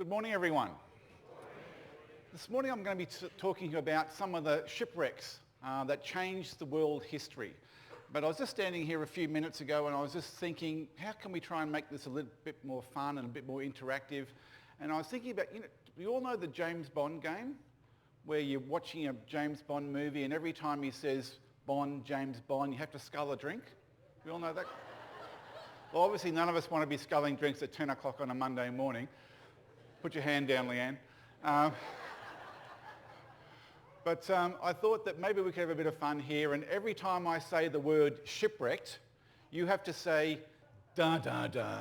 Good morning, everyone. This morning I'm going to be talking about some of the shipwrecks that changed the world history. But I was just standing here a few minutes ago and I was just thinking, how can we try and make this a little bit more fun and a bit more interactive? And I was thinking about, we all know the James Bond game, where you're watching a James Bond movie and every time he says Bond, James Bond, you have to scull a drink. We all know that? Well, obviously none of us want to be sculling drinks at 10 o'clock on a Monday morning. Put your hand down, Leanne. But I thought that maybe we could have a bit of fun here, and every time I say the word shipwrecked, you have to say da da da.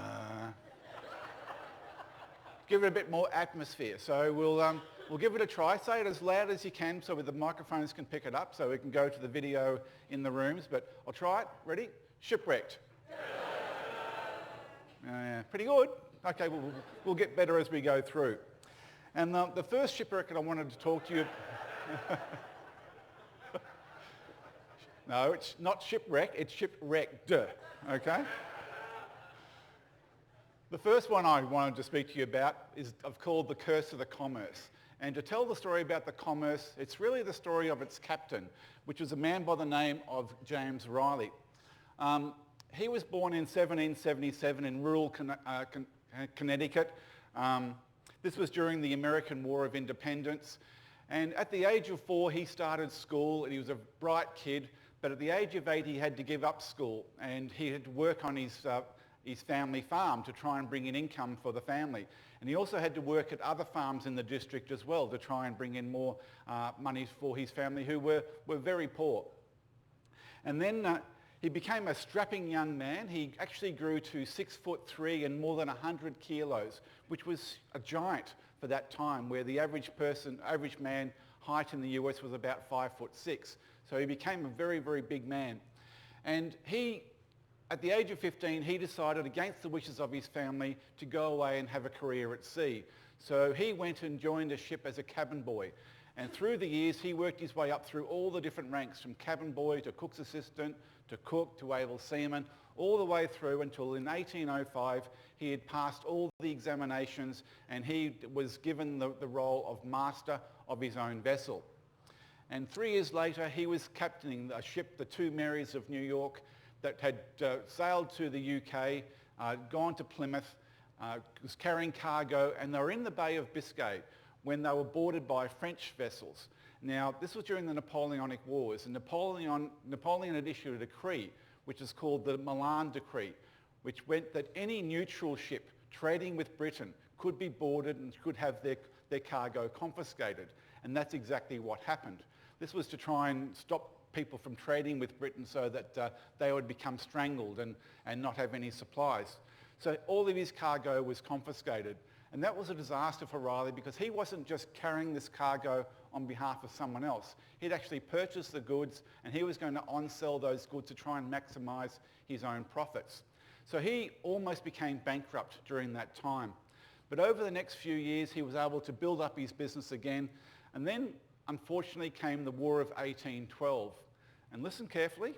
Give it a bit more atmosphere. So we'll give it a try. Say it as loud as you can so the microphones can pick it up so we can go to the video in the rooms. But I'll try it. Ready? Shipwrecked. Pretty good. Okay, we'll get better as we go through. And the first shipwreck that I wanted to talk to you... No, it's not shipwreck, it's shipwrecked, okay? The first one I wanted to speak to you about is I've called The Curse of the Commerce. And to tell the story about the commerce, it's really the story of its captain, which was a man by the name of James Riley. He was born in 1777 in rural Connecticut. This was during the American War of Independence. And at the age of 4, he started school, and he was a bright kid. But at the age of 8, he had to give up school, and he had to work on his family farm to try and bring in income for the family. And he also had to work at other farms in the district as well to try and bring in more money for his family, who were very poor. And then he became a strapping young man. He actually grew to 6'3" and more than 100 kilos, which was a giant for that time, where the average man height in the US was about 5'6". So he became a very, very big man. And at the age of 15, he decided, against the wishes of his family, to go away and have a career at sea. So he went and joined a ship as a cabin boy. And through the years, he worked his way up through all the different ranks, from cabin boy to cook's assistant, to cook, to able seaman, all the way through until in 1805, he had passed all the examinations and he was given the role of master of his own vessel. And 3 years later, he was captaining a ship, the Two Marys of New York, that had sailed to the UK, gone to Plymouth, was carrying cargo, and they were in the Bay of Biscay when they were boarded by French vessels. Now, this was during the Napoleonic Wars, and Napoleon had issued a decree, which is called the Milan Decree, which meant that any neutral ship trading with Britain could be boarded and could have their cargo confiscated. And that's exactly what happened. This was to try and stop people from trading with Britain so that they would become strangled and not have any supplies. So all of his cargo was confiscated. And that was a disaster for Riley, because he wasn't just carrying this cargo on behalf of someone else. He'd actually purchased the goods and he was going to on-sell those goods to try and maximise his own profits. So he almost became bankrupt during that time. But over the next few years, he was able to build up his business again. And then, unfortunately, came the War of 1812. And listen carefully,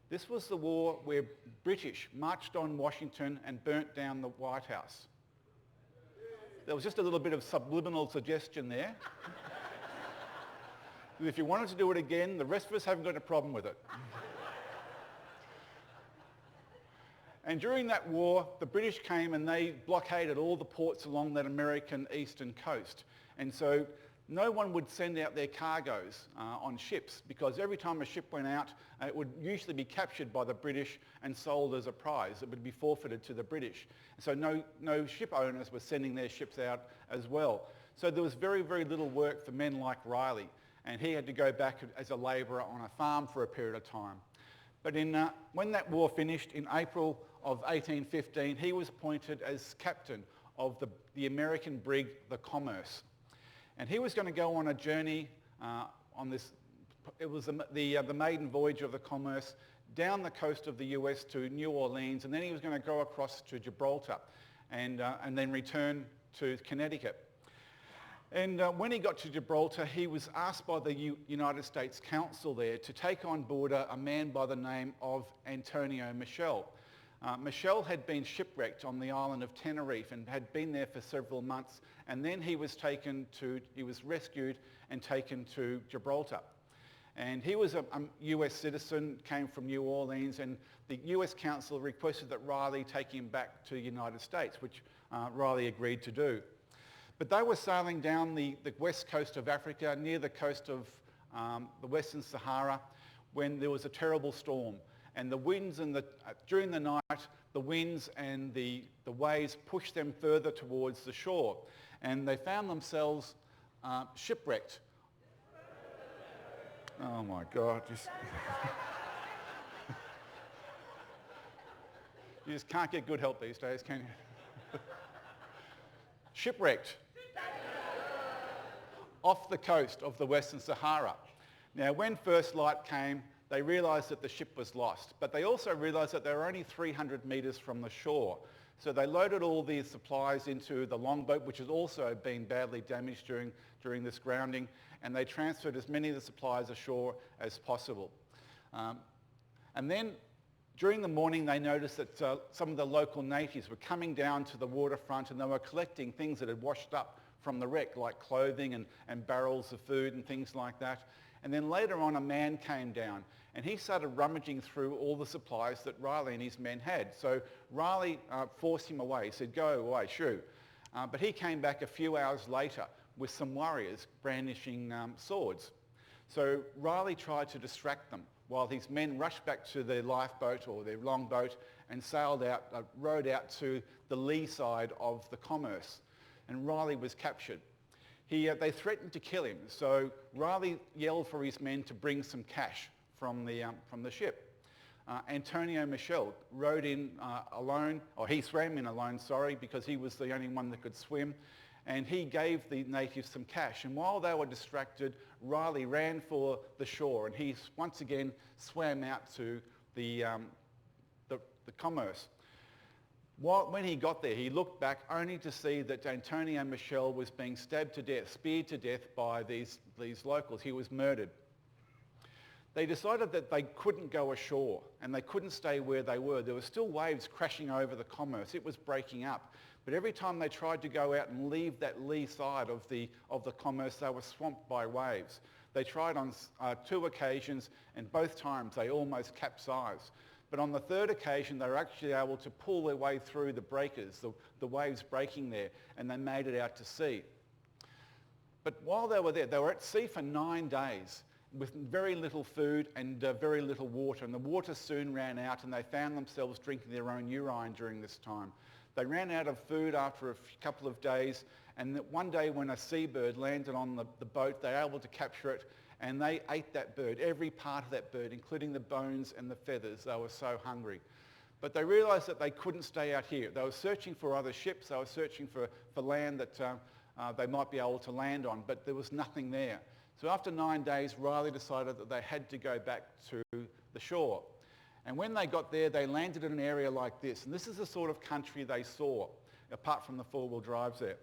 this was the war where British marched on Washington and burnt down the White House. There was just a little bit of subliminal suggestion there. If you wanted to do it again, the rest of us haven't got a problem with it. And during that war, the British came and they blockaded all the ports along that American eastern coast. And so no one would send out their cargoes on ships, because every time a ship went out, it would usually be captured by the British and sold as a prize. It would be forfeited to the British. So no ship owners were sending their ships out as well. So there was very, very little work for men like Riley, and he had to go back as a labourer on a farm for a period of time. But when that war finished in April of 1815, he was appointed as captain of the American brig, the Commerce. And he was going to go on a journey on this, it was the maiden voyage of the Commerce, down the coast of the US to New Orleans, and then he was going to go across to Gibraltar and then return to Connecticut. And when he got to Gibraltar, he was asked by the United States Council there to take on board a man by the name of Antonio Michel. Michel had been shipwrecked on the island of Tenerife and had been there for several months, and then he was rescued and taken to Gibraltar. And he was a US citizen, came from New Orleans, and the US Council requested that Riley take him back to the United States, which Riley agreed to do. But they were sailing down the west coast of Africa, near the coast of the Western Sahara, when there was a terrible storm. And the winds during the night, the winds and the waves pushed them further towards the shore. And they found themselves shipwrecked. Oh my God. You just can't get good help these days, can you? Shipwrecked. Off the coast of the Western Sahara. Now, when first light came, they realised that the ship was lost, but they also realised that they were only 300 metres from the shore. So they loaded all these supplies into the longboat, which had also been badly damaged during this grounding, and they transferred as many of the supplies ashore as possible. And then during the morning, they noticed that some of the local natives were coming down to the waterfront, and they were collecting things that had washed up from the wreck, like clothing and barrels of food and things like that. And then later on, a man came down and he started rummaging through all the supplies that Riley and his men had. So Riley forced him away. He said, "Go away, shoo." But he came back a few hours later with some warriors brandishing swords. So Riley tried to distract them while his men rushed back to their lifeboat or their longboat and rowed out to the lee side of the Commerce. And Riley was captured. They threatened to kill him, so Riley yelled for his men to bring some cash from the ship. Antonio Michel rowed in alone, or he swam in alone, because he was the only one that could swim, and he gave the natives some cash. And while they were distracted, Riley ran for the shore, and he once again swam out to the Commerce. When he got there, he looked back only to see that Antonio Michel was being stabbed to death, speared to death by these locals. He was murdered. They decided that they couldn't go ashore and they couldn't stay where they were. There were still waves crashing over the Commerce. It was breaking up. But every time they tried to go out and leave that lee side of the Commerce, they were swamped by waves. They tried on 2 occasions, and both times they almost capsized. But on the third occasion, they were actually able to pull their way through the breakers, the waves breaking there, and they made it out to sea. But while they were there, they were at sea for 9 days with very little food and very little water. And the water soon ran out, and they found themselves drinking their own urine during this time. They ran out of food after a couple of days, and one day when a seabird landed on the boat, they were able to capture it, and they ate that bird, every part of that bird, including the bones and the feathers. They were so hungry. But they realised that they couldn't stay out here. They were searching for other ships. They were searching for land that they might be able to land on, but there was nothing there. So after 9 days, Riley decided that they had to go back to the shore. And when they got there, they landed in an area like this. And this is the sort of country they saw, apart from the 4-wheel drives there.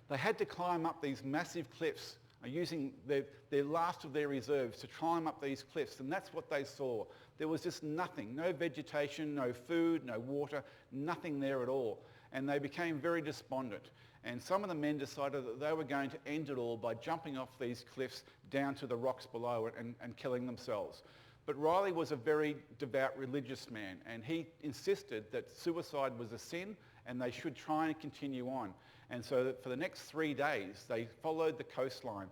They had to climb up these massive cliffs, using their last of their reserves to climb up these cliffs, and that's what they saw. There was just nothing, no vegetation, no food, no water, nothing there at all. And they became very despondent. And some of the men decided that they were going to end it all by jumping off these cliffs down to the rocks below and killing themselves. But Riley was a very devout religious man, and he insisted that suicide was a sin and they should try and continue on. And so that for the next 3 days, they followed the coastline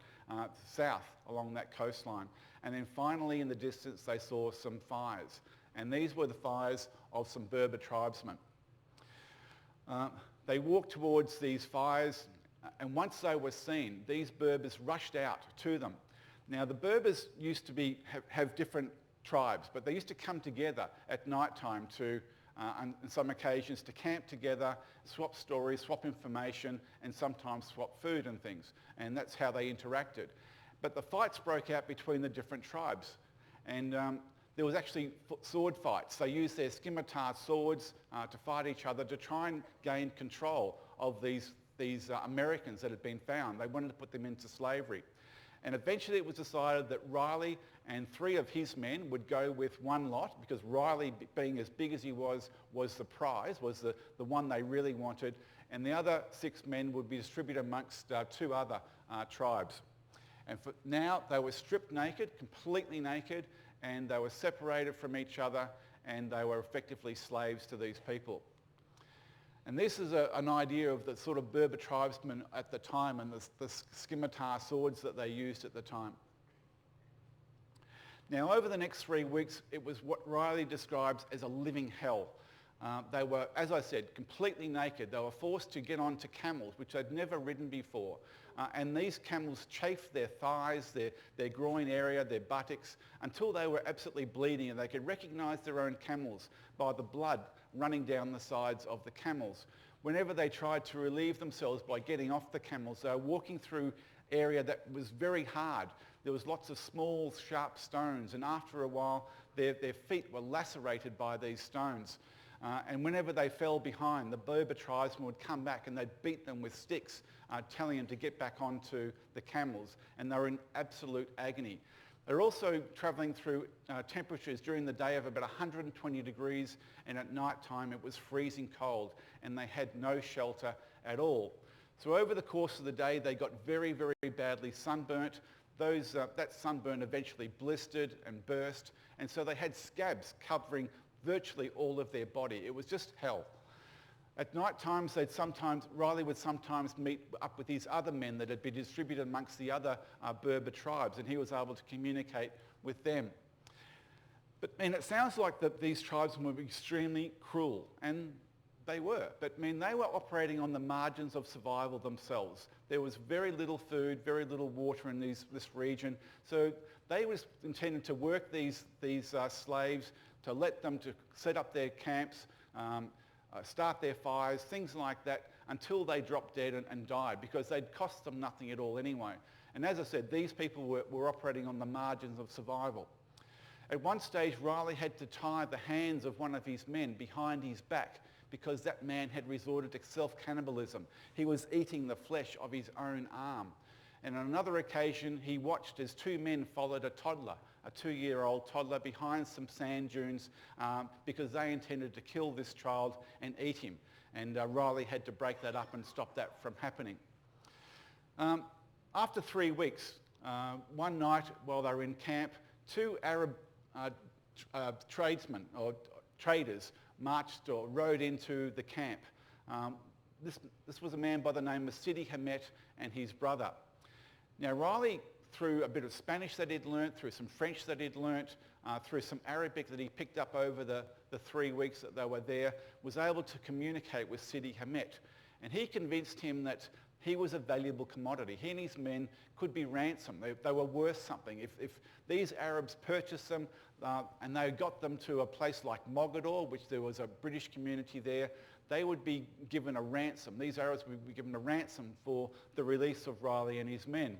south along that coastline. And then finally in the distance, they saw some fires. And these were the fires of some Berber tribesmen. They walked towards these fires, and once they were seen, these Berbers rushed out to them. Now the Berbers used to have different tribes, but they used to come together at night time on some occasions to camp together, swap stories, swap information, and sometimes swap food and things. And that's how they interacted. But the fights broke out between the different tribes. And there was actually sword fights. They used their scimitar swords to fight each other to try and gain control of these Americans that had been found. They wanted to put them into slavery. And eventually it was decided that Riley and 3 of his men would go with one lot, because Riley, being as big as he was the prize, was the one they really wanted. And the other 6 men would be distributed amongst 2 other tribes. And for now they were stripped naked, completely naked, and they were separated from each other, and they were effectively slaves to these people. And this is an idea of the sort of Berber tribesmen at the time, and the scimitar swords that they used at the time. Now, over the next 3 weeks, it was what Riley describes as a living hell. They were, as I said, completely naked. They were forced to get onto camels, which they'd never ridden before. And these camels chafed their thighs, their groin area, their buttocks, until they were absolutely bleeding, and they could recognise their own camels by the blood running down the sides of the camels. Whenever they tried to relieve themselves by getting off the camels, they were walking through area that was very hard. There was lots of small, sharp stones, and after a while, their feet were lacerated by these stones. And whenever they fell behind, the Berber tribesmen would come back and they'd beat them with sticks, telling them to get back onto the camels, and they were in absolute agony. They're also travelling through temperatures during the day of about 120 degrees, and at night time it was freezing cold, and they had no shelter at all. So over the course of the day they got very, very badly sunburnt. That sunburn eventually blistered and burst, and so they had scabs covering virtually all of their body. It was just hell. At night times, Riley would sometimes meet up with these other men that had been distributed amongst the other Berber tribes, and he was able to communicate with them. And it sounds like these tribes were extremely cruel, and they were. But they were operating on the margins of survival themselves. There was very little food, very little water in this region, so they was intended to work these slaves, to let them to set up their camps, start their fires, things like that, until they dropped dead and died, because they'd cost them nothing at all anyway. And as I said, these people were operating on the margins of survival. At one stage, Riley had to tie the hands of one of his men behind his back, because that man had resorted to self-cannibalism. He was eating the flesh of his own arm. And on another occasion, he watched as 2 men followed a toddler, a 2-year-old toddler, behind some sand dunes, because they intended to kill this child and eat him. And Riley had to break that up and stop that from happening. After 3 weeks, one night while they were in camp, 2 Arab tradesmen or traders marched or rode into the camp. This was a man by the name of Sidi Hamet and his brother. Now Riley, through a bit of Spanish that he'd learnt, through some French that he'd learnt, through some Arabic that he picked up over the 3 weeks that they were there, was able to communicate with Sidi Hamet. And he convinced him that he was a valuable commodity. He and his men could be ransomed. They were worth something. If these Arabs purchased them and they got them to a place like Mogador, which there was a British community there, they would be given a ransom. These Arabs would be given a ransom for the release of Riley and his men.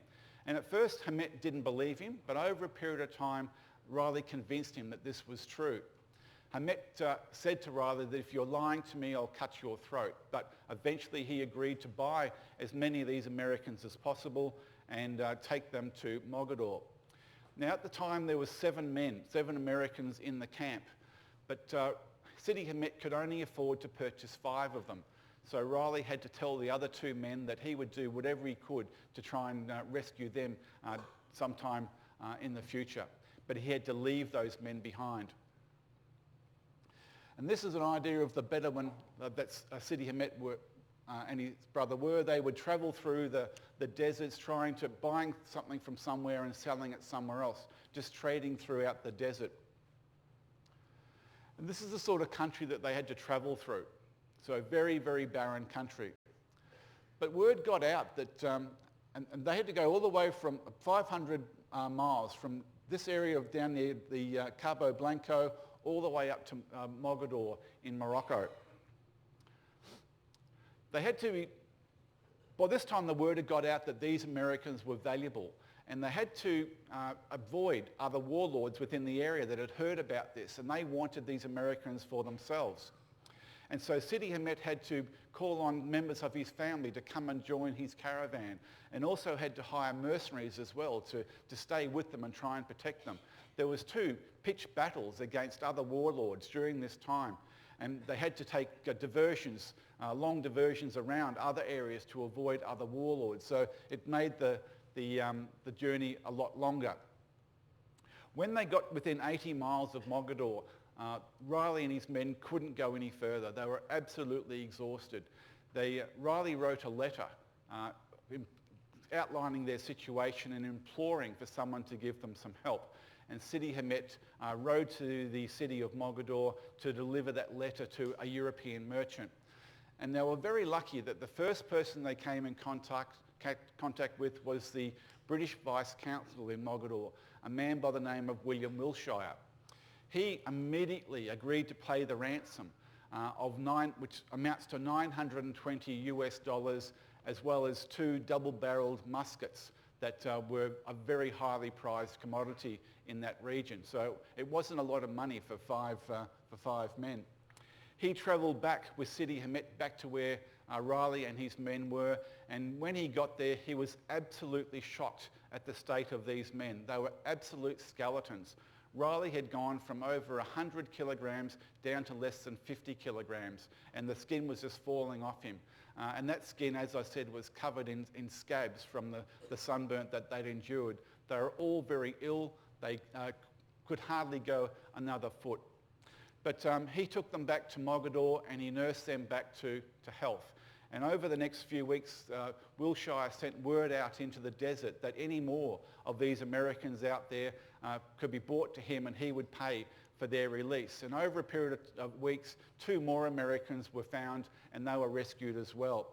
And at first, Hamet didn't believe him, but over a period of time, Riley convinced him that this was true. Hamet said to Riley that if you're lying to me, I'll cut your throat. But eventually he agreed to buy as many of these Americans as possible and take them to Mogador. Now at the time there were 7 Americans in the camp, but Sidi Hamet could only afford to purchase 5 of them. So Riley had to tell the other 2 men that he would do whatever he could to try and rescue them sometime in the future. But he had to leave those men behind. And this is an idea of the Bedouin that Sidi Hamet and his brother were. They would travel through the deserts buying something from somewhere and selling it somewhere else, just trading throughout the desert. And this is the sort of country that they had to travel through. So a very, very barren country. But word got out that, and they had to go all the way from 500 miles from this area of down near the Cabo Blanco all the way up to Mogador in Morocco. They had to, by this time the word had got out that these Americans were valuable, and they had to avoid other warlords within the area that had heard about this, and they wanted these Americans for themselves. And so Sidi Hamet had to call on members of his family to come and join his caravan, and also had to hire mercenaries as well to stay with them and try and protect them. There was 2 pitched battles against other warlords during this time, and they had to take diversions, long diversions around other areas to avoid other warlords. So it made the journey a lot longer. When they got within 80 miles of Mogador, Riley and his men couldn't go any further. They were absolutely exhausted. Riley wrote a letter outlining their situation and imploring for someone to give them some help. And Sidi Hamet rode to the city of Mogador to deliver that letter to a European merchant. And they were very lucky that the first person they came in contact with was the British Vice Consul in Mogador, a man by the name of William Wilshire. He immediately agreed to pay the ransom which amounts to $920 as well as 2 double-barreled muskets that were a very highly prized commodity in that region. So it wasn't a lot of money for five men. He travelled back with Sidi Hamet back to where Riley and his men were, and when he got there, he was absolutely shocked at the state of these men. They were absolute skeletons. Riley had gone from over 100 kilograms down to less than 50 kilograms, and the skin was just falling off him. And that skin, as I said, was covered in scabs from the sunburn that they'd endured. They were all very ill. They could hardly go another foot. But he took them back to Mogador and he nursed them back to health. And over the next few weeks, Wilshire sent word out into the desert that any more of these Americans out there could be brought to him and he would pay for their release. And over a period of weeks, 2 more Americans were found and they were rescued as well.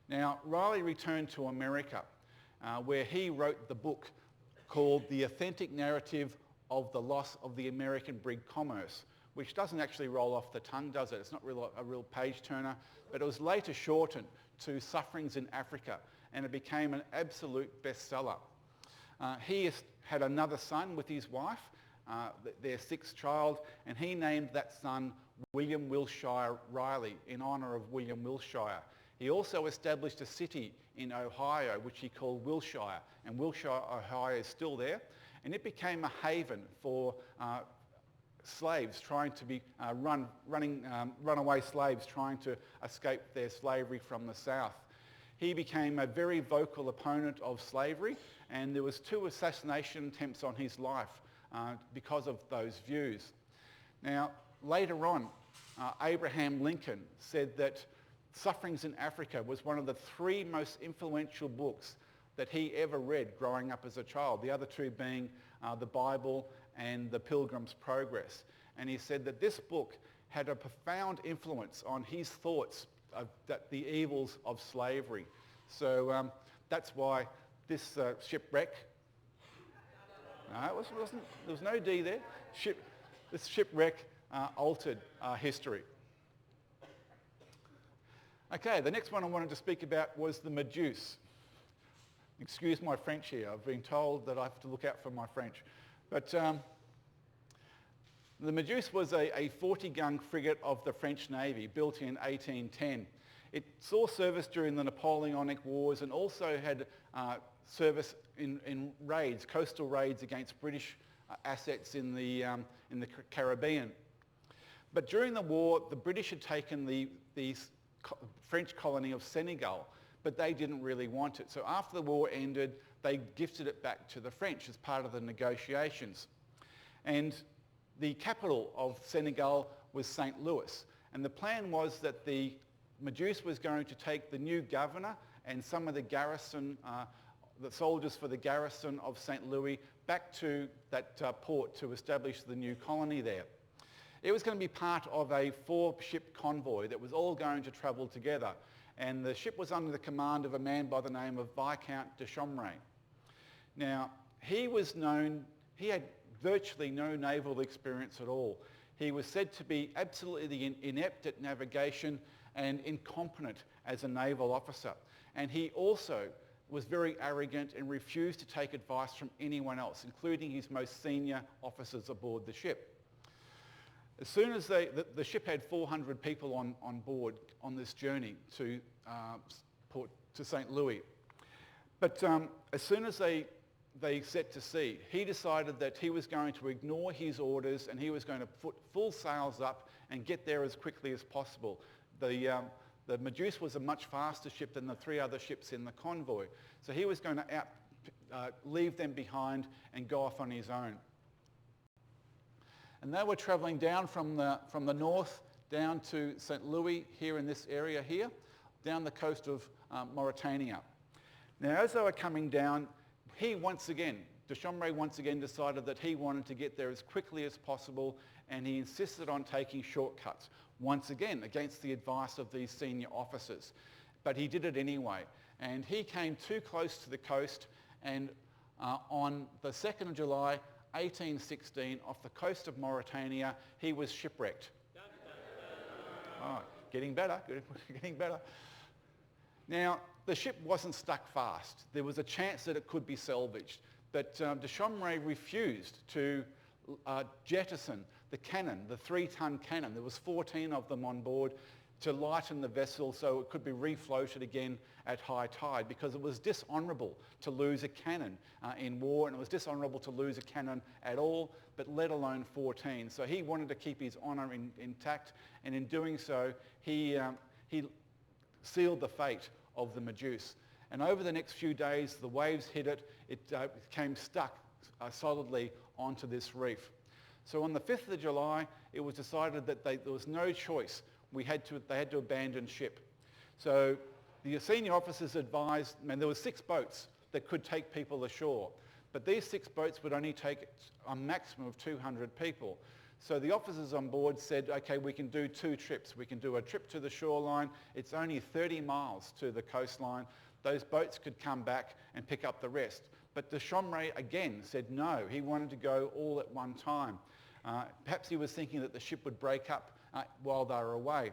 Now, Riley returned to America where he wrote the book called The Authentic Narrative of the Loss of the American Brig Commerce, which doesn't actually roll off the tongue, does it? It's not a real page turner, but it was later shortened to Sufferings in Africa, and it became an absolute bestseller. He had another son with his wife, their 6th child, and he named that son William Wilshire Riley in honour of William Wilshire. He also established a city in Ohio, which he called Wilshire, and Wilshire, Ohio is still there, and it became a haven for slaves trying to be runaway slaves trying to escape their slavery from the south. He became a very vocal opponent of slavery, and there was 2 assassination attempts on his life because of those views. Now, later on, Abraham Lincoln said that Sufferings in Africa was one of the 3 most influential books that he ever read growing up as a child, the other 2 being the Bible and the Pilgrim's Progress. And he said that this book had a profound influence on his thoughts of the evils of slavery. So that's why this shipwreck, there was no D there, this shipwreck altered history. Okay, the next one I wanted to speak about was the meduse. Excuse my French here, I've been told that I have to look out for my French. But the meduse was a 40-gun frigate of the French Navy built in 1810. It saw service during the Napoleonic Wars and also had service in raids, coastal raids against British assets in the Caribbean. But during the war, the British had taken the French colony of Senegal, but they didn't really want it. So after the war ended, they gifted it back to the French as part of the negotiations. And the capital of Senegal was St. Louis. And the plan was that the meduse was going to take the new governor and some of the garrison, the soldiers for the garrison of St. Louis back to that port to establish the new colony there. It was going to be part of a 4-ship convoy that was all going to travel together. And the ship was under the command of a man by the name of Viscount de Chambray. Now, he had virtually no naval experience at all. He was said to be absolutely inept at navigation and incompetent as a naval officer. And he also was very arrogant and refused to take advice from anyone else, including his most senior officers aboard the ship. As soon as the ship had 400 people on board on this journey to St. Louis. But as soon as they set to sea, he decided that he was going to ignore his orders and he was going to put full sails up and get there as quickly as possible. The Meduse was a much faster ship than the 3 other ships in the convoy. So he was going to leave them behind and go off on his own. And they were travelling down from the north down to St. Louis here in this area here, down the coast of Mauritania. Now as they were coming down, de Chambray once again decided that he wanted to get there as quickly as possible, and he insisted on taking shortcuts, once again against the advice of these senior officers. But he did it anyway, and he came too close to the coast, and on the 2nd of July 1816, off the coast of Mauritania, he was shipwrecked. Oh, getting better, getting better. Now, the ship wasn't stuck fast. There was a chance that it could be salvaged, but de Chambray refused to jettison the cannon, the 3-ton cannon. There was 14 of them on board to lighten the vessel so it could be refloated again at high tide, because it was dishonourable to lose a cannon in war, and it was dishonourable to lose a cannon at all, but let alone 14. So he wanted to keep his honour intact, and in doing so, he sealed the fate of the Meduse. And over the next few days, the waves hit it. It came stuck solidly onto this reef. So on the 5th of July, it was decided that there was no choice. They had to abandon ship. So the senior officers advised, and there were 6 boats that could take people ashore, but these 6 boats would only take a maximum of 200 people. So the officers on board said, okay, we can do 2 trips. We can do a trip to the shoreline. It's only 30 miles to the coastline. Those boats could come back and pick up the rest. But de Chambray again said no. He wanted to go all at one time. Perhaps he was thinking that the ship would break up while they were away.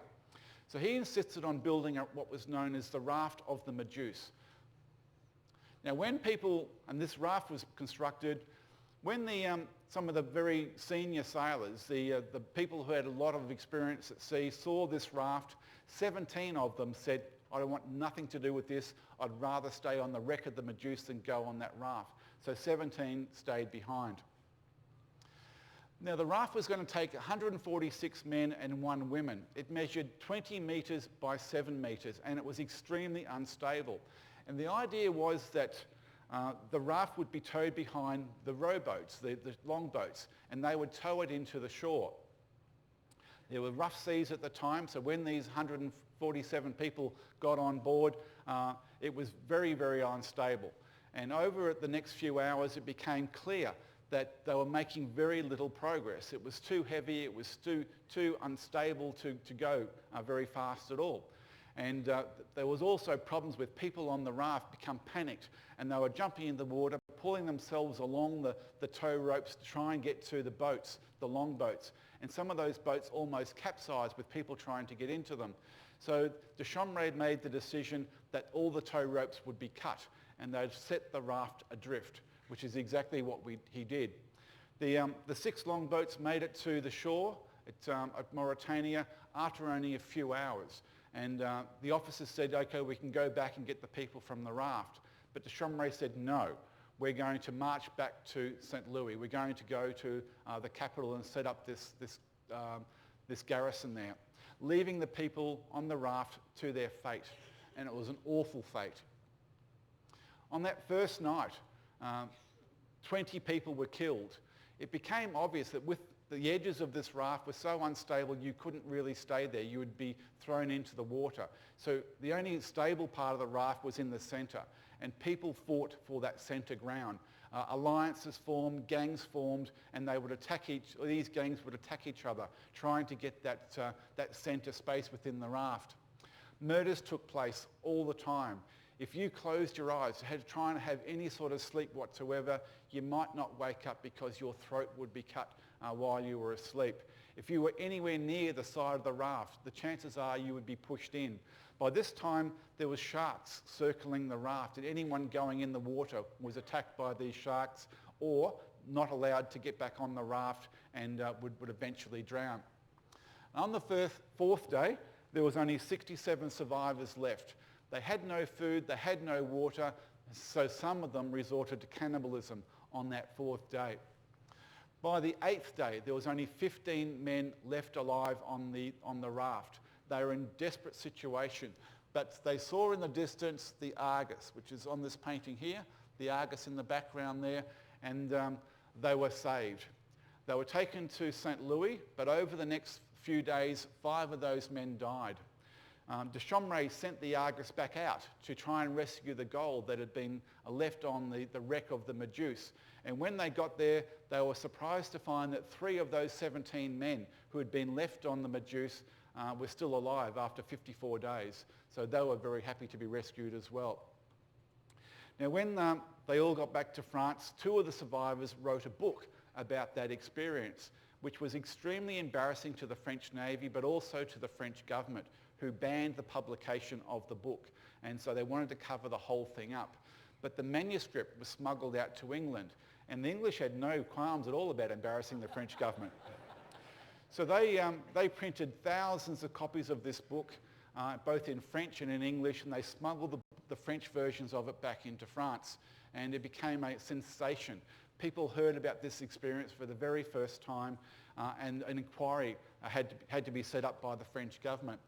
So he insisted on building what was known as the raft of the Meduse. Now when and this raft was constructed, when some of the very senior sailors, the people who had a lot of experience at sea, saw this raft, 17 of them said, I don't want nothing to do with this. I'd rather stay on the wreck of the Meduse than go on that raft. So 17 stayed behind. Now the raft was going to take 146 men and 1 woman. It measured 20 metres by 7 metres, and it was extremely unstable. And the idea was that the raft would be towed behind the rowboats, the longboats, and they would tow it into the shore. There were rough seas at the time, so when these 147 people got on board, it was very, very unstable. And over the next few hours, it became clear that they were making very little progress. It was too heavy, it was too unstable to go very fast at all. And there was also problems with people on the raft become panicked, and they were jumping in the water, pulling themselves along the tow ropes to try and get to the boats, the longboats. And some of those boats almost capsized with people trying to get into them. So de Chambray made the decision that all the tow ropes would be cut, and they'd set the raft adrift, which is exactly what he did. The 6 longboats made it to the shore at Mauritania after only a few hours. And the officers said, okay, we can go back and get the people from the raft. But de Chambray said, no, we're going to march back to St. Louis. We're going to go to the capital and set up this garrison there, leaving the people on the raft to their fate. And it was an awful fate. On that first night, 20 people were killed. It became obvious that with the edges of this raft were so unstable you couldn't really stay there. You would be thrown into the water. So the only stable part of the raft was in the centre, and people fought for that centre ground. Alliances formed, gangs formed, and these gangs would attack each other, trying to get that centre space within the raft. Murders took place all the time. If you closed your eyes, trying to have any sort of sleep whatsoever, you might not wake up because your throat would be cut while you were asleep. If you were anywhere near the side of the raft, the chances are you would be pushed in. By this time, there were sharks circling the raft, and anyone going in the water was attacked by these sharks, or not allowed to get back on the raft and would eventually drown. On the fourth day, there was only 67 survivors left. They had no food, they had no water, so some of them resorted to cannibalism on that fourth day. By the eighth day, there was only 15 men left alive on the raft. They were in desperate situation, but they saw in the distance the Argus, which is on this painting here, the Argus in the background there, and they were saved. They were taken to St. Louis, but over the next few days, 5 of those men died. De Chambray sent the Argus back out to try and rescue the gold that had been left on the wreck of the Meduse. And when they got there, they were surprised to find that 3 of those 17 men who had been left on the Meduse were still alive after 54 days. So they were very happy to be rescued as well. Now, when they all got back to France, 2 of the survivors wrote a book about that experience, which was extremely embarrassing to the French Navy, but also to the French government, who banned the publication of the book. And so they wanted to cover the whole thing up. But the manuscript was smuggled out to England, and the English had no qualms at all about embarrassing the French government. So they printed thousands of copies of this book, both in French and in English, and they smuggled the French versions of it back into France, and it became a sensation. People heard about this experience for the very first time, and an inquiry had to be set up by the French government.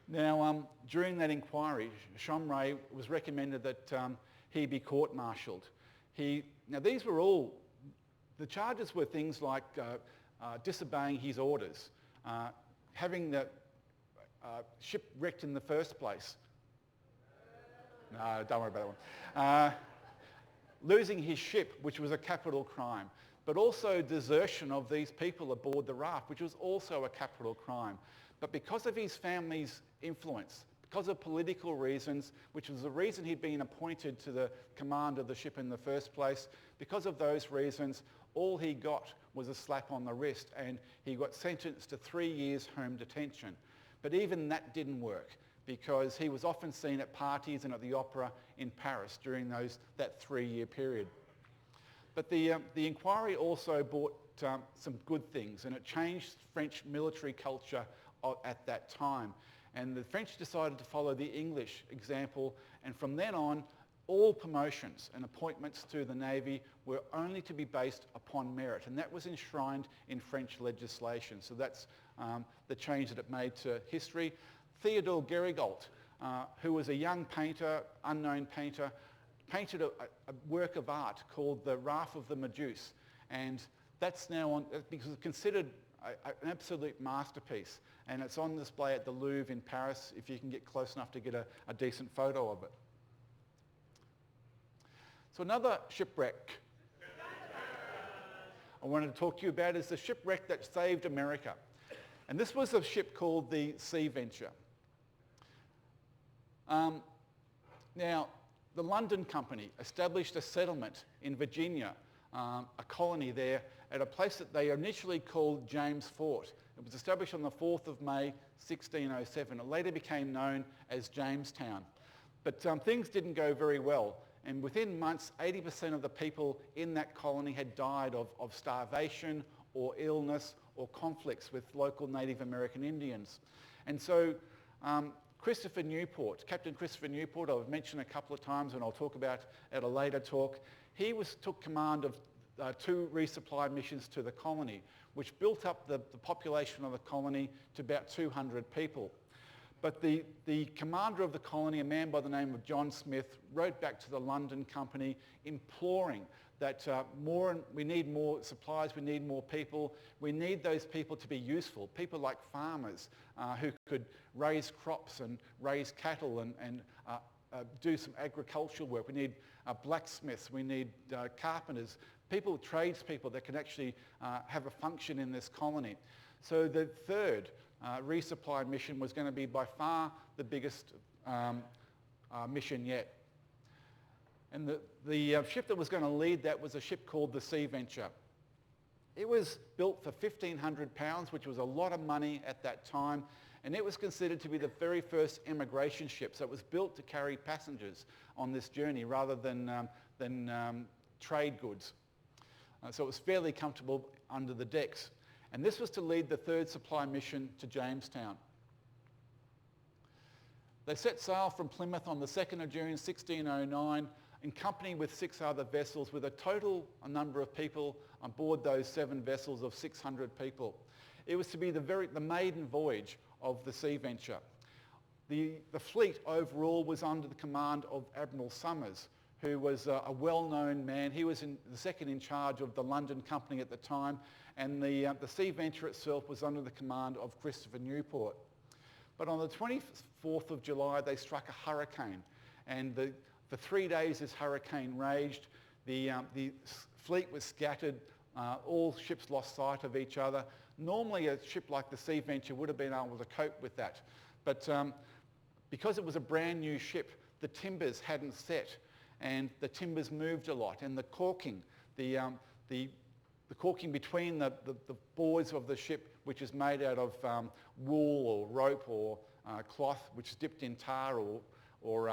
Now, during that inquiry, Chambray was recommended that he be court-martialed. Now, these were all, the charges were things like disobeying his orders, having the ship wrecked in the first place. No, don't worry about that one. Losing his ship, which was a capital crime, but also desertion of these people aboard the raft, which was also a capital crime. But because of his family's influence, because of political reasons, which was the reason he'd been appointed to the command of the ship in the first place, because of those reasons, all he got was a slap on the wrist, and he got sentenced to 3 years home detention. But even that didn't work, because he was often seen at parties and at the opera in Paris during that 3-year period. But the inquiry also brought some good things, and it changed French military culture at that time. And the French decided to follow the English example, and from then on, all promotions and appointments to the Navy were only to be based upon merit, and that was enshrined in French legislation. So that's the change that it made to history. Theodore Gérigault, who was a young painter, unknown painter, painted a work of art called The Raft of the Meduse, and that's now on, because it's considered an absolute masterpiece, and it's on display at the Louvre in Paris if you can get close enough to get a decent photo of it. So another shipwreck I wanted to talk to you about is the shipwreck that saved America. And this was a ship called the Sea Venture. Now, the London Company established a settlement in Virginia, a colony there, at a place that they initially called James Fort. It was established on the 4th of May, 1607. It later became known as Jamestown. But things didn't go very well. And within months, 80% of the people in that colony had died of starvation or illness or conflicts with local Native American Indians. And so Christopher Newport, Captain Christopher Newport, I've mentioned a couple of times and I'll talk about at a later talk, he took command of 2 resupply missions to the colony, which built up the population of the colony to about 200 people. But the commander of the colony, a man by the name of John Smith, wrote back to the London Company imploring that we need more supplies, we need more people, we need those people to be useful, people like farmers who could raise crops and raise cattle and do some agricultural work. We need blacksmiths, we need carpenters, tradespeople that can actually have a function in this colony. So the third resupply mission was going to be by far the biggest mission yet. And the ship that was going to lead that was a ship called the Sea Venture. It was built for £1,500, which was a lot of money at that time, and it was considered to be the very first emigration ship. So it was built to carry passengers on this journey rather than trade goods. So it was fairly comfortable under the decks. And this was to lead the third supply mission to Jamestown. They set sail from Plymouth on the 2nd of June 1609 in company with 6 other vessels, with a total number of people on board those 7 vessels of 600 people. It was to be the maiden voyage of the Sea Venture. The fleet overall was under the command of Admiral Somers, who was a well-known man. He was the second in charge of the London Company at the time, and the Sea Venture itself was under the command of Christopher Newport. But on the 24th of July, they struck a hurricane, and for 3 days this hurricane raged. The fleet was scattered. All ships lost sight of each other. Normally a ship like the Sea Venture would have been able to cope with that, but because it was a brand new ship, the timbers hadn't set, and the timbers moved a lot, and the corking, the corking between the boards of the ship, which is made out of wool or rope or cloth, which is dipped in tar or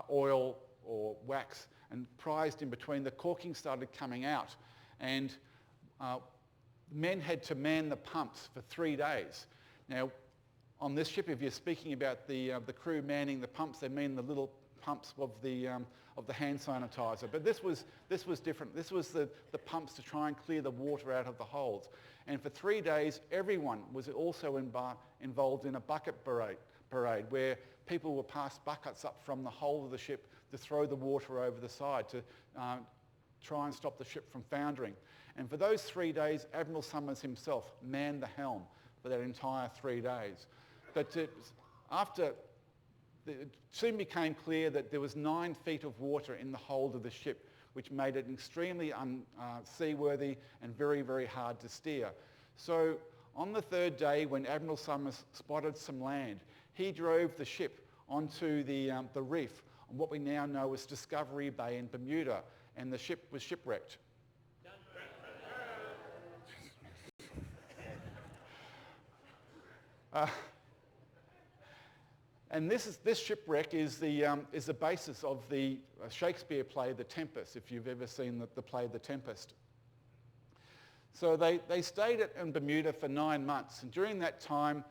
oil or wax and prized in between, the corking started coming out, and men had to man the pumps for 3 days. Now, on this ship, if you're speaking about the crew manning the pumps, they mean the little pumps of the hand sanitizer. But this was different. This was the pumps to try and clear the water out of the holds. And for 3 days, everyone was also involved in a bucket parade where people were passed buckets up from the hold of the ship to throw the water over the side to try and stop the ship from foundering. And for those 3 days, Admiral Somers himself manned the helm for that entire 3 days. But it soon became clear that there was 9 feet of water in the hold of the ship, which made it extremely unseaworthy and very, very hard to steer. So on the 3rd day, when Admiral Somers spotted some land, he drove the ship onto the reef on what we now know as Discovery Bay in Bermuda, and the ship was shipwrecked. And this shipwreck is the basis of the Shakespeare play The Tempest, if you've ever seen the play The Tempest. So they stayed in Bermuda for 9 months, and during that time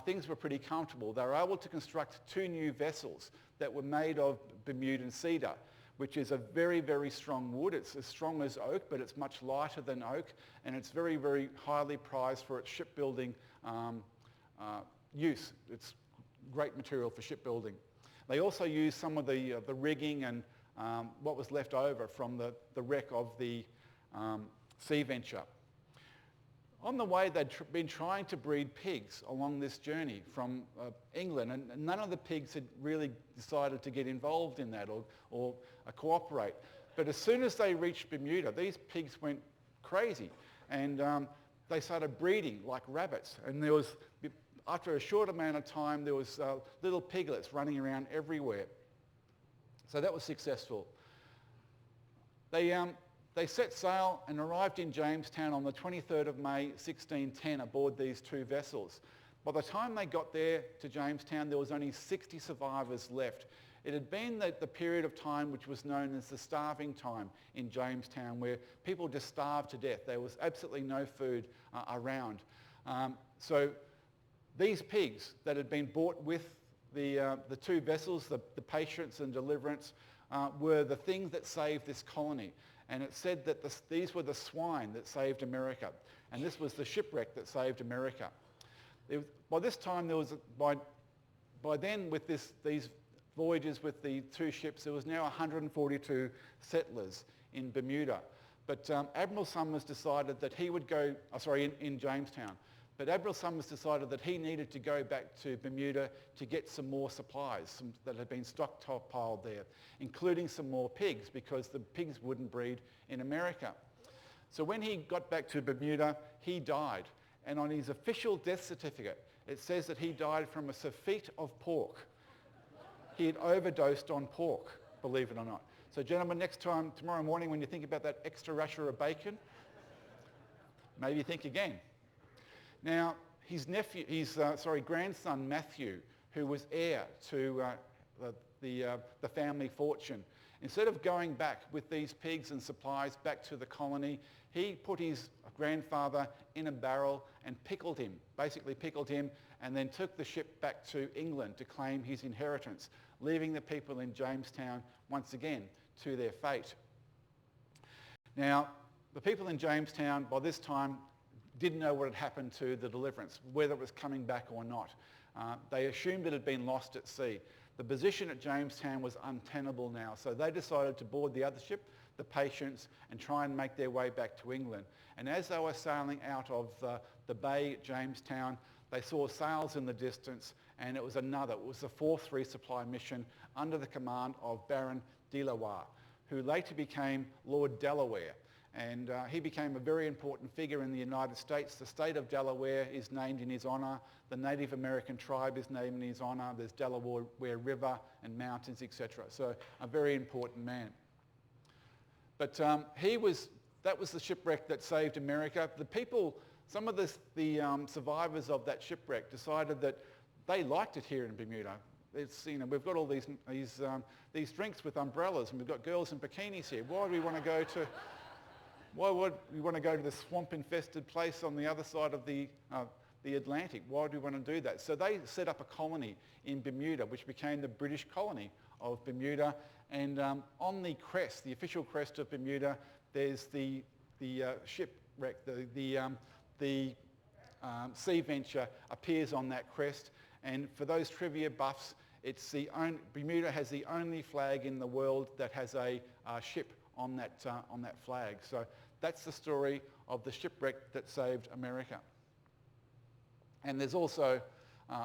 things were pretty comfortable. They were able to construct 2 new vessels that were made of Bermudan cedar, which is a very, very strong wood. It's as strong as oak, but it's much lighter than oak, and it's very, very highly prized for its shipbuilding use. It's great material for shipbuilding. They also used some of the rigging and what was left over from the wreck of the Sea Venture. On the way, they'd been trying to breed pigs along this journey from England, and none of the pigs had really decided to get involved in that or cooperate. But as soon as they reached Bermuda, these pigs went crazy, and they started breeding like rabbits. And there was, after a short amount of time, there was little piglets running around everywhere. So that was successful. They set sail and arrived in Jamestown on the 23rd of May 1610 aboard these 2 vessels. By the time they got there to Jamestown, there was only 60 survivors left. It had been the period of time which was known as the starving time in Jamestown, where people just starved to death. There was absolutely no food around. So these pigs that had been bought with the 2 vessels, the Patience and Deliverance, were the things that saved this colony. And it said that these were the swine that saved America, and this was the shipwreck that saved America. By this time, by then, with these voyages with the 2 ships, there was now 142 settlers in Bermuda. But Admiral Somers decided that he would go, in Jamestown. But Admiral Somers decided that he needed to go back to Bermuda to get some more supplies that had been stockpiled there, including some more pigs, because the pigs wouldn't breed in America. So when he got back to Bermuda, he died. And on his official death certificate, it says that he died from a surfeit of pork. He had overdosed on pork, believe it or not. So gentlemen, tomorrow morning, when you think about that extra rasher of bacon, maybe think again. Now, his grandson Matthew, who was heir to the family fortune, Instead of going back with these pigs and supplies back to the colony, he put his grandfather in a barrel and basically pickled him, and then took the ship back to England to claim his inheritance, leaving the people in Jamestown once again to their fate. Now, the people in Jamestown by this time didn't know what had happened to the Deliverance, whether it was coming back or not. They assumed it had been lost at sea. The position at Jamestown was untenable now, so they decided to board the other ship, the Patience, and try and make their way back to England. And as they were sailing out of the bay at Jamestown, they saw sails in the distance, and it was the fourth resupply mission under the command of Baron de la Warre, who later became Lord Delaware. And he became a very important figure in the United States. The state of Delaware is named in his honour. The Native American tribe is named in his honour. There's Delaware River and mountains, etc. So a very important man. But that was the shipwreck that saved America. The people, some of the survivors of that shipwreck decided that they liked it here in Bermuda. It's, we've got all these drinks with umbrellas, and we've got girls in bikinis here. Why would we want to go to this swamp-infested place on the other side of the Atlantic? Why do we want to do that? So they set up a colony in Bermuda, which became the British colony of Bermuda. And on the crest, the official crest of Bermuda, there's the shipwreck, the Sea Venture appears on that crest. And for those trivia buffs, Bermuda has the only flag in the world that has a ship on that flag. So that's the story of the shipwreck that saved America. And there's also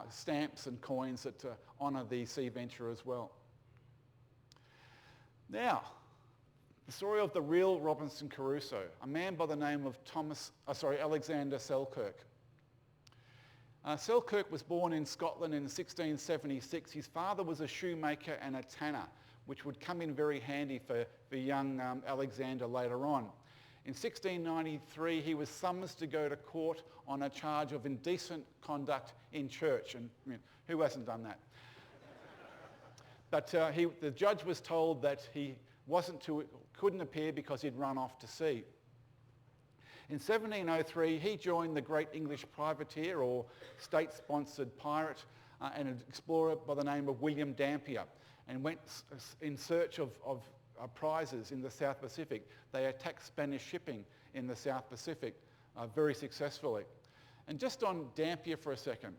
stamps and coins that honour the Sea Venture as well. Now, the story of the real Robinson Crusoe, a man by the name of Alexander Selkirk. Selkirk was born in Scotland in 1676. His father was a shoemaker and a tanner, which would come in very handy for young Alexander later on. In 1693, he was summoned to go to court on a charge of indecent conduct in church. And who hasn't done that? But the judge was told that he couldn't appear because he'd run off to sea. In 1703, he joined the great English privateer, or state-sponsored pirate, and an explorer by the name of William Dampier, and went in search of prizes in the South Pacific. They attacked Spanish shipping in the South Pacific very successfully. And just on Dampier for a second,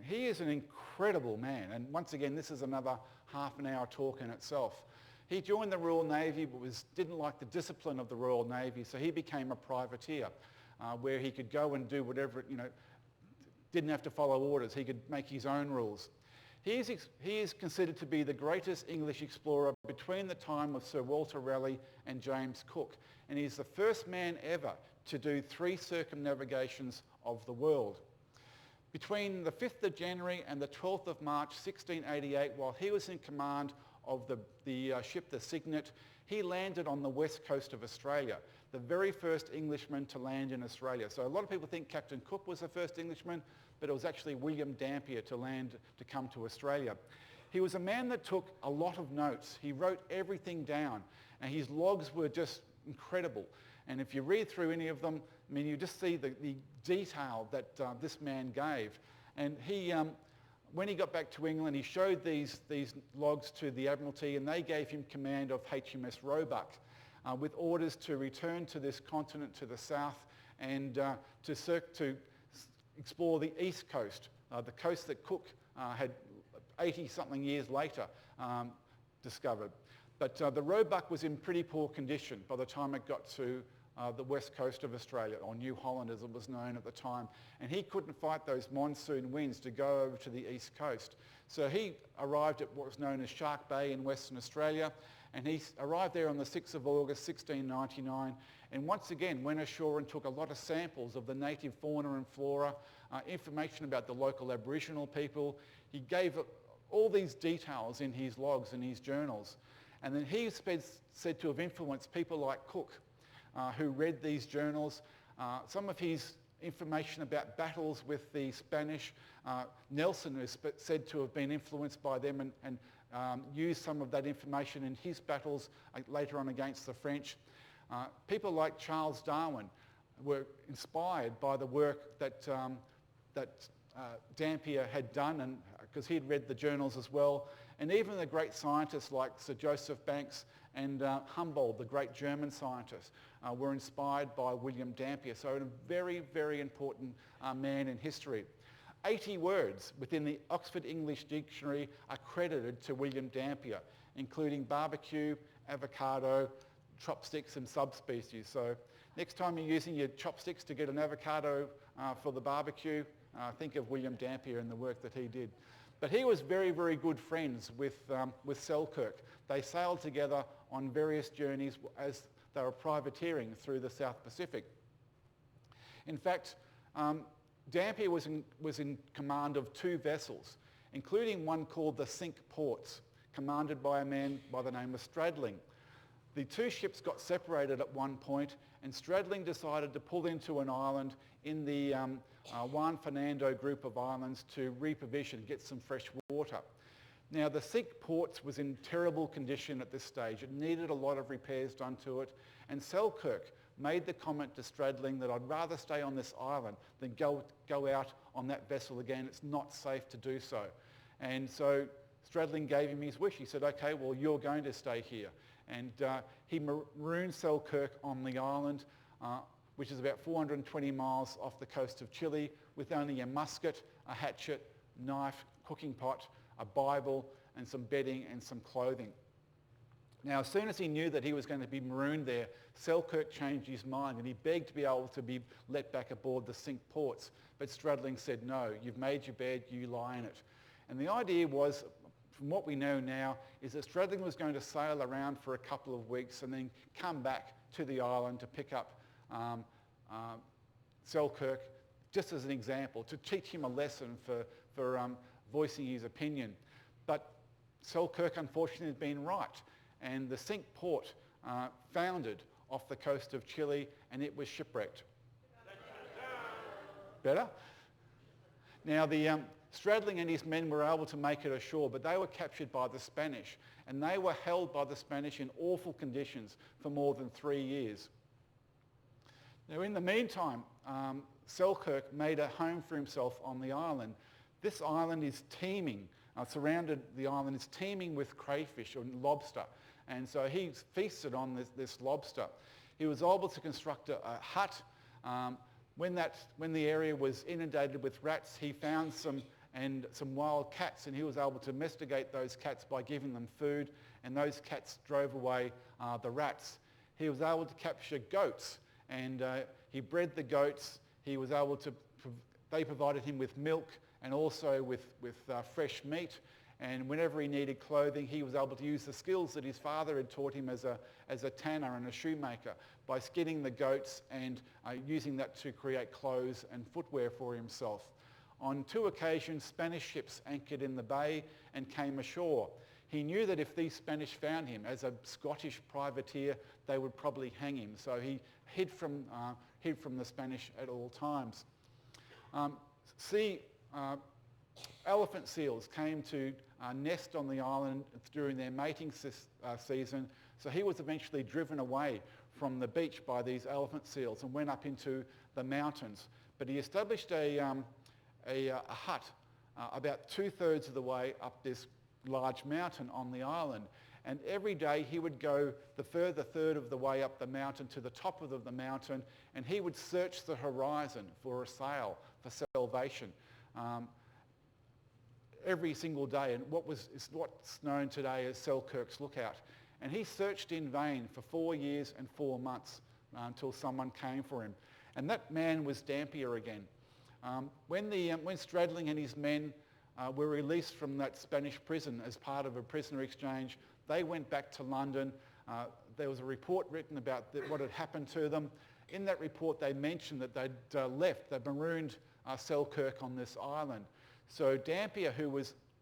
he is an incredible man. And once again, this is another half an hour talk in itself. He joined the Royal Navy but didn't like the discipline of the Royal Navy, so he became a privateer where he could go and do whatever, didn't have to follow orders. He could make his own rules. He is considered to be the greatest English explorer between the time of Sir Walter Raleigh and James Cook, and he's the first man ever to do 3 circumnavigations of the world. Between the 5th of January and the 12th of March 1688, while he was in command of the ship, the Signet, he landed on the west coast of Australia, the very first Englishman to land in Australia. So a lot of people think Captain Cook was the first Englishman, but it was actually William Dampier to come to Australia. He was a man that took a lot of notes. He wrote everything down, and his logs were just incredible. And if you read through any of them, you just see the detail that this man gave. And when he got back to England, he showed these logs to the Admiralty, and they gave him command of HMS Roebuck with orders to return to this continent to the south and to explore the east coast, the coast that Cook had 80-something years later discovered. But the Roebuck was in pretty poor condition by the time it got to the west coast of Australia, or New Holland as it was known at the time. And he couldn't fight those monsoon winds to go over to the east coast. So he arrived at what was known as Shark Bay in Western Australia, and he arrived there on the 6th of August 1699, and once again went ashore and took a lot of samples of the native fauna and flora, information about the local Aboriginal people. He gave all these details in his logs and his journals. And then he is said to have influenced people like Cook, who read these journals. Some of his information about battles with the Spanish, Nelson is said to have been influenced by them and used some of that information in his battles later on against the French. People like Charles Darwin were inspired by the work that Dampier had done, and because he'd read the journals as well. And even the great scientists like Sir Joseph Banks and Humboldt, the great German scientist, were inspired by William Dampier. So a very, very important man in history. 80 words within the Oxford English Dictionary are credited to William Dampier, including barbecue, avocado, chopsticks and subspecies. So next time you're using your chopsticks to get an avocado for the barbecue, think of William Dampier and the work that he did. But he was very, very good friends with Selkirk. They sailed together on various journeys as they were privateering through the South Pacific. In fact, Dampier was in command of 2 vessels, including one called the Cinque Ports, commanded by a man by the name of Stradling. The 2 ships got separated at one point, and Stradling decided to pull into an island in the Juan Fernando group of islands to reprovision, get some fresh water. Now, the Cinque Ports was in terrible condition at this stage. It needed a lot of repairs done to it, and Selkirk made the comment to Stradling that I'd rather stay on this island than go out on that vessel again. It's not safe to do so. And so Stradling gave him his wish. He said, okay, well, you're going to stay here. And he marooned Selkirk on the island, which is about 420 miles off the coast of Chile, with only a musket, a hatchet, knife, cooking pot, a Bible, and some bedding and some clothing. Now, as soon as he knew that he was going to be marooned there, Selkirk changed his mind and he begged to be able to be let back aboard the Cinque Ports. But Stradling said, no, you've made your bed, you lie in it. And the idea was, from what we know now, is that Stradling was going to sail around for a couple of weeks and then come back to the island to pick up Selkirk, just as an example, to teach him a lesson for voicing his opinion. But Selkirk, unfortunately, had been right. And the Cinque Port foundered off the coast of Chile, and it was shipwrecked. Better? Now, the Stradling and his men were able to make it ashore, but they were captured by the Spanish, and they were held by the Spanish in awful conditions for more than 3 years. Now, in the meantime, Selkirk made a home for himself on the island. This island is teeming, the island is teeming with crayfish or lobster, and so he feasted on this lobster. He was able to construct a hut. When the area was inundated with rats, he found some wild cats, and he was able to domesticate those cats by giving them food, and those cats drove away the rats. He was able to capture goats, and he bred the goats. He was able to, they provided him with milk and also with fresh meat, and whenever he needed clothing, he was able to use the skills that his father had taught him as a tanner and a shoemaker by skinning the goats and using that to create clothes and footwear for himself. On 2 occasions, Spanish ships anchored in the bay and came ashore. He knew that if these Spanish found him as a Scottish privateer, they would probably hang him. So he hid from the Spanish at all times. Elephant seals came to nest on the island during their mating season. So he was eventually driven away from the beach by these elephant seals and went up into the mountains. But he established a hut about 2/3 of the way up this large mountain on the island. And every day he would go the further third of the way up the mountain to the top of the mountain, and he would search the horizon for a sail, for salvation, every single day, and what's known today as Selkirk's Lookout. And he searched in vain for 4 years and 4 months until someone came for him. And that man was Dampier again. When Stradling and his men were released from that Spanish prison as part of a prisoner exchange, they went back to London. There was a report written about what had happened to them. In that report, they mentioned that they'd marooned Selkirk on this island. So Dampier, who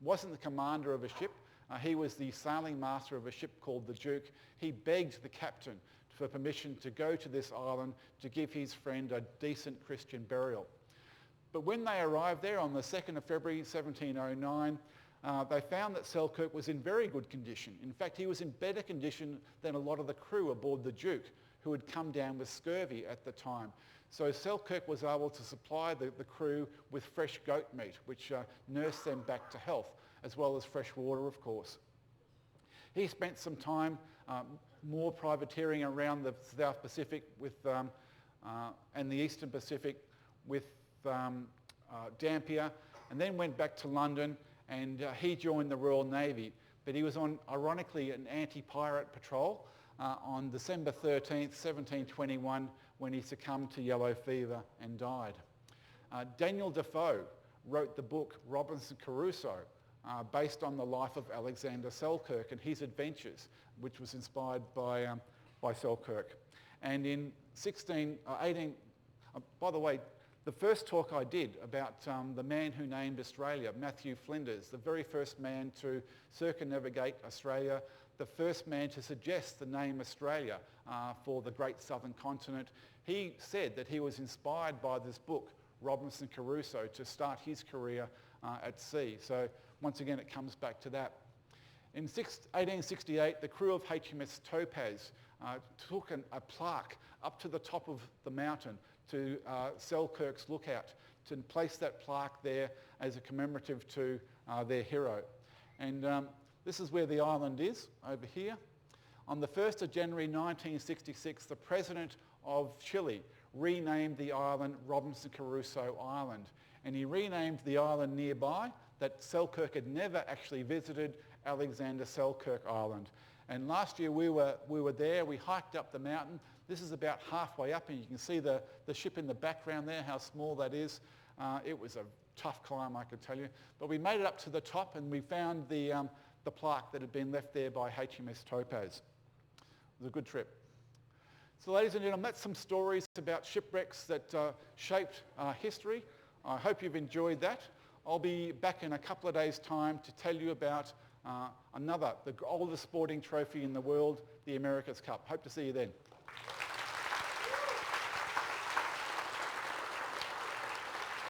wasn't the commander of a ship, he was the sailing master of a ship called the Duke. He begged the captain for permission to go to this island to give his friend a decent Christian burial. But when they arrived there on the 2nd of February 1709, they found that Selkirk was in very good condition. In fact, he was in better condition than a lot of the crew aboard the Duke, who had come down with scurvy at the time. So Selkirk was able to supply the crew with fresh goat meat, which nursed them back to health, as well as fresh water, of course. He spent some time more privateering around the South Pacific and the Eastern Pacific with Dampier, and then went back to London, and he joined the Royal Navy. But he was on, ironically, an anti-pirate patrol on December 13th, 1721, when he succumbed to yellow fever and died. Daniel Defoe wrote the book Robinson Crusoe, based on the life of Alexander Selkirk and his adventures, which was inspired by Selkirk. And in 18, by the way, the first talk I did about the man who named Australia, Matthew Flinders, the very first man to circumnavigate Australia, the first man to suggest the name Australia for the great southern continent, he said that he was inspired by this book, Robinson Crusoe, to start his career at sea. So once again, it comes back to that. In 1868, the crew of HMS Topaz took a plaque up to the top of the mountain to Selkirk's lookout, to place that plaque there as a commemorative to their hero. And this is where the island is, over here. On the 1st of January 1966, the President of Chile renamed the island Robinson Crusoe Island. And he renamed the island nearby that Selkirk had never actually visited, Alexander Selkirk Island. And last year we were there, we hiked up the mountain. This is about halfway up, and you can see the ship in the background there, how small that is. It was a tough climb, I could tell you. But we made it up to the top, and we found the plaque that had been left there by HMS Topaz. It was a good trip. So ladies and gentlemen, that's some stories about shipwrecks that shaped history. I hope you've enjoyed that. I'll be back in a couple of days' time to tell you about the oldest sporting trophy in the world, the America's Cup. Hope to see you then.